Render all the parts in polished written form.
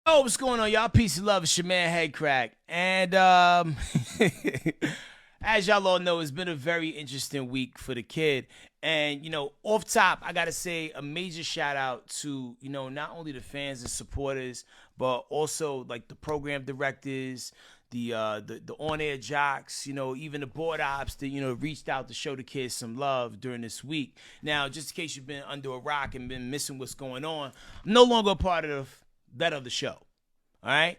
Oh, what's going on, y'all? Peace and love. It's your man, Head Crack. And as y'all all know, it's been a very interesting week for the kid. And, off top, I got to say a major shout out to, not only the fans and supporters, but also like the program directors, the on-air jocks, even the board ops that, reached out to show the kids some love during this week. Now, just in case you've been under a rock and been missing what's going on, I'm no longer a part of that other show. All right.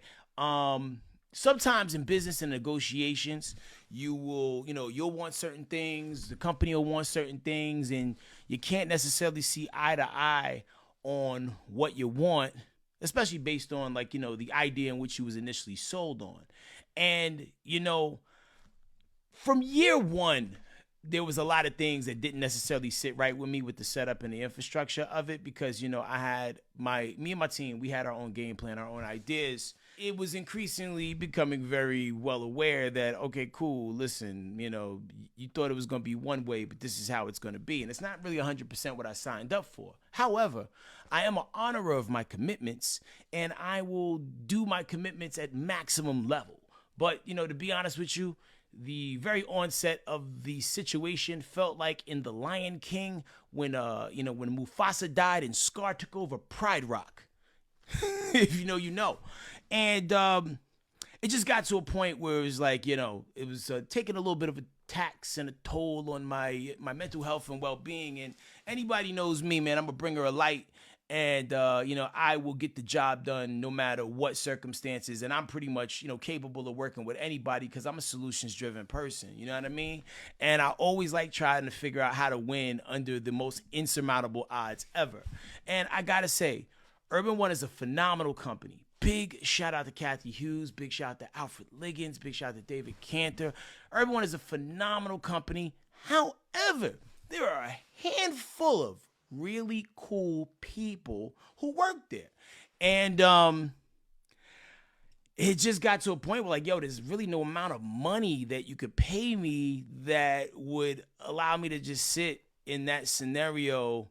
Sometimes in business and negotiations, you'll want certain things, the company will want certain things, and you can't necessarily see eye to eye on what you want, especially based on the idea in which you was initially sold on. And, from year one, there was a lot of things that didn't necessarily sit right with me with the setup and the infrastructure of it because I had me and my team, we had our own game plan, our own ideas. It was increasingly becoming very well aware that, okay, cool, listen, you thought it was going to be one way, but this is how it's going to be. And it's not really 100% what I signed up for. However, I am an honorer of my commitments, and I will do my commitments at maximum level. But, to be honest with you, the very onset of the situation felt like in The Lion King when Mufasa died and Scar took over Pride Rock. If you know, you know. And it just got to a point where it was like, it was taking a little bit of a tax and a toll on my mental health and well-being. And anybody knows me, man, I'm a bringer of light. And, I will get the job done no matter what circumstances. And I'm pretty much, capable of working with anybody because I'm a solutions-driven person. You know what I mean? And I always like trying to figure out how to win under the most insurmountable odds ever. And I got to say, Urban One is a phenomenal company. Big shout out to Kathy Hughes. Big shout out to Alfred Liggins. Big shout out to David Cantor. Urban One is a phenomenal company. However, there are a handful of really cool people who work there. And it just got to a point where there's really no amount of money that you could pay me that would allow me to just sit in that scenario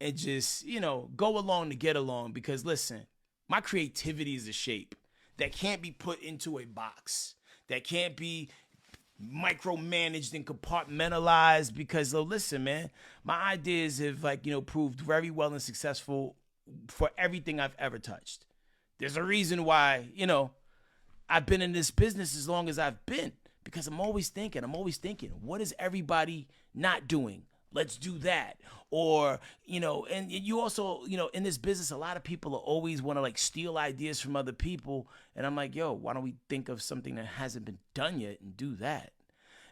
and just, go along to get along. Because listen, my creativity is a shape that can't be put into a box, that can't be micromanaged and compartmentalized because listen, man, my ideas have proved very well and successful for everything I've ever touched. There's a reason why, I've been in this business as long as I've been because I'm always thinking, what is everybody not doing? Let's do that. Or, and you also, in this business, a lot of people always want to steal ideas from other people. And I'm like, yo, why don't we think of something that hasn't been done yet and do that?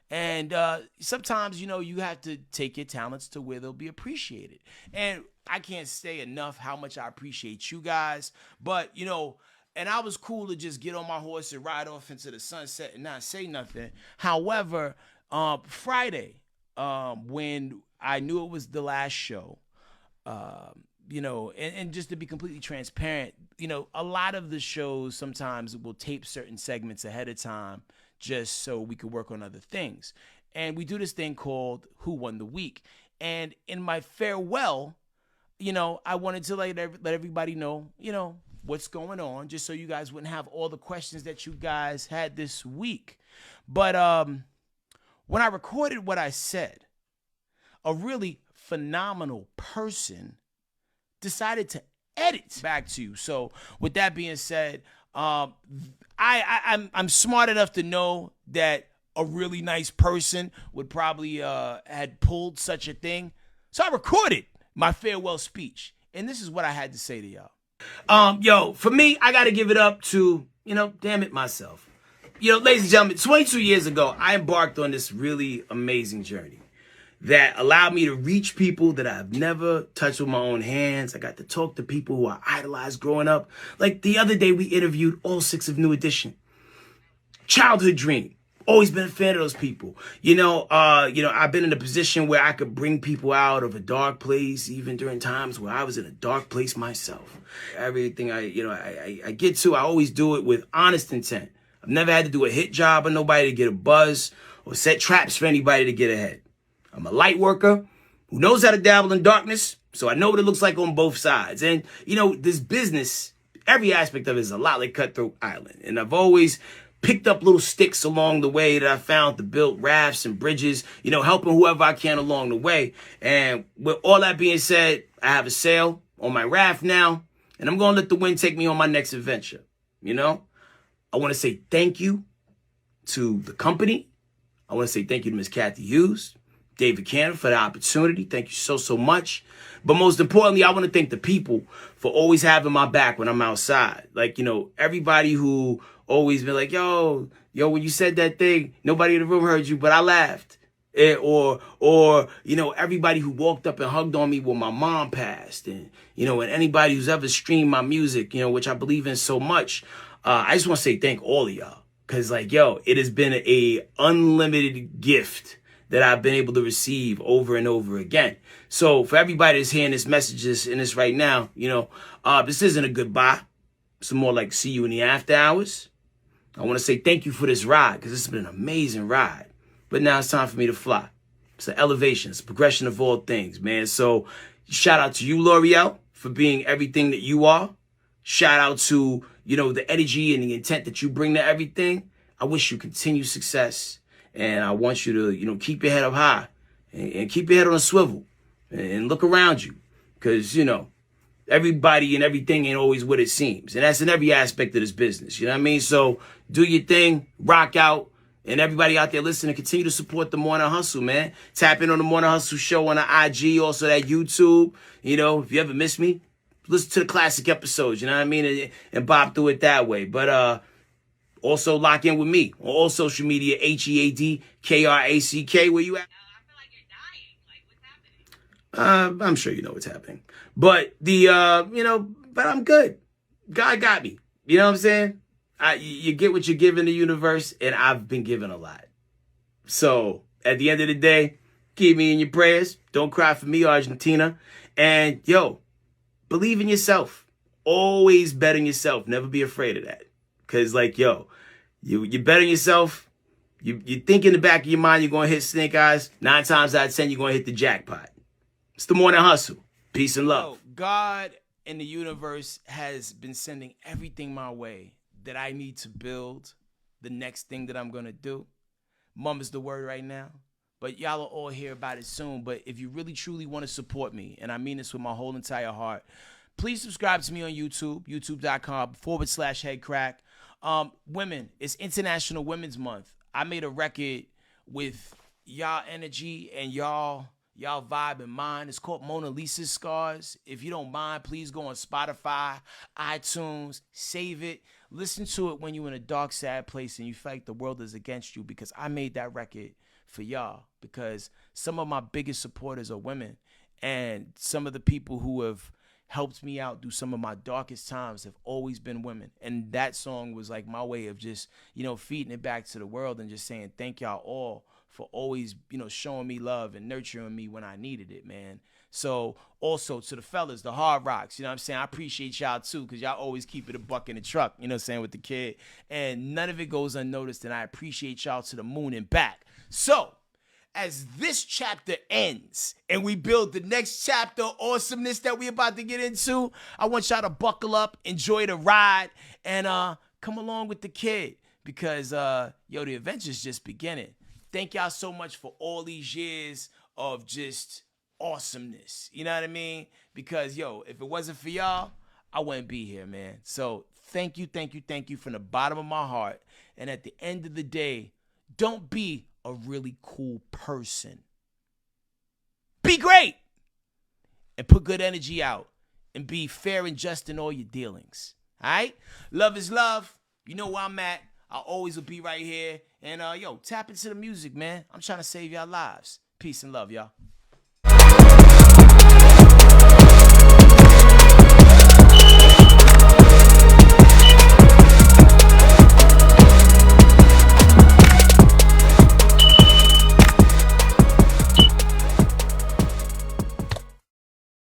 And sometimes, you have to take your talents to where they'll be appreciated. And I can't say enough how much I appreciate you guys. But, and I was cool to just get on my horse and ride off into the sunset and not say nothing. However, Friday, when I knew it was the last show, and just to be completely transparent, a lot of the shows sometimes will tape certain segments ahead of time just so we could work on other things. And we do this thing called Who Won the Week. And in my farewell, I wanted to let everybody know, what's going on, just so you guys wouldn't have all the questions that you guys had this week. But when I recorded what I said, a really phenomenal person decided to edit back to you. So with that being said, I'm smart enough to know that a really nice person would probably had pulled such a thing. So I recorded my farewell speech, and this is what I had to say to y'all. For me, I got to give it up to, damn it, myself. Ladies and gentlemen, 22 years ago, I embarked on this really amazing journey that allowed me to reach people that I've never touched with my own hands. I got to talk to people who I idolized growing up. Like the other day, we interviewed all 6 of New Edition. Childhood dream. Always been a fan of those people. I've been in a position where I could bring people out of a dark place, even during times where I was in a dark place myself. Everything I get to, I always do it with honest intent. I've never had to do a hit job on nobody to get a buzz or set traps for anybody to get ahead. I'm a light worker who knows how to dabble in darkness, so I know what it looks like on both sides. And, this business every aspect of it is a lot like Cutthroat Island. And I've always picked up little sticks along the way that I found to build rafts and bridges, helping whoever I can along the way. And with all that being said, I have a sail on my raft now, and I'm going to let the wind take me on my next adventure. I want to say thank you to the company. I want to say thank you to Miss Kathy Hughes, David Cannon for the opportunity. Thank you so, so much. But most importantly, I want to thank the people for always having my back when I'm outside. Like, everybody who always been like, yo, when you said that thing, nobody in the room heard you, but I laughed. Or everybody who walked up and hugged on me when my mom passed. And anybody who's ever streamed my music, which I believe in so much. I just want to say thank all of y'all. Because, it has been a unlimited gift that I've been able to receive over and over again. So for everybody that's hearing this messages in this right now, this isn't a goodbye. It's more like see you in the after hours. I want to say thank you for this ride, because this has been an amazing ride. But now it's time for me to fly. It's an elevation. It's a progression of all things, man. So shout out to you, L'Oreal, for being everything that you are. Shout out to, the energy and the intent that you bring to everything. I wish you continued success. And I want you to, keep your head up high and keep your head on a swivel and look around you. Because, everybody and everything ain't always what it seems. And that's in every aspect of this business. You know what I mean? So do your thing, rock out. And everybody out there listening, continue to support the Morning Hustle, man. Tap in on the Morning Hustle show on the IG, also that YouTube. If you ever miss me, listen to the classic episodes, you know what I mean? And bob through it that way. But also lock in with me on all social media, HEADKRACK. Where you at? I feel like you're dying. Like, what's happening? I'm sure you know what's happening. But but I'm good. God got me. You know what I'm saying? You get what you give in the universe, and I've been given a lot. So at the end of the day, keep me in your prayers. Don't cry for me, Argentina. And believe in yourself. Always bet on yourself. Never be afraid of that. Because you bet on yourself. You think in the back of your mind you're going to hit snake eyes. 9 times out of 10, you're going to hit the jackpot. It's the Morning Hustle. Peace and love. God and the universe has been sending everything my way that I need to build the next thing that I'm going to do. Mum is the word right now. But y'all will all hear about it soon. But if you really, truly want to support me, and I mean this with my whole entire heart, please subscribe to me on YouTube, youtube.com/headcrack. Women, it's International Women's Month. I made a record with y'all energy and y'all vibe in mind. It's called Mona Lisa's Scars. If you don't mind, please go on Spotify, iTunes, save it. Listen to it when you're in a dark, sad place and you feel like the world is against you, because I made that record for y'all, because some of my biggest supporters are women, and some of the people who have helped me out through some of my darkest times have always been women. And that song was like my way of just, feeding it back to the world and just saying thank y'all all for always, showing me love and nurturing me when I needed it, man. So also to the fellas, the Hard Rocks, you know what I'm saying? I appreciate y'all too, because y'all always keep it a buck in the truck, you know what I'm saying, with the kid. And none of it goes unnoticed, and I appreciate y'all to the moon and back. So as this chapter ends and we build the next chapter awesomeness that we about to get into, I want y'all to buckle up, enjoy the ride, and come along with the kid, because the adventure's just beginning. Thank y'all so much for all these years of just awesomeness. You know what I mean? Because, if it wasn't for y'all, I wouldn't be here, man. So thank you from the bottom of my heart. And at the end of the day, don't be a really cool person. Be great and put good energy out and be fair and just in all your dealings. All right? Love is love. You know where I'm at. I always will be right here. And, tap into the music, man. I'm trying to save y'all lives. Peace and love, y'all.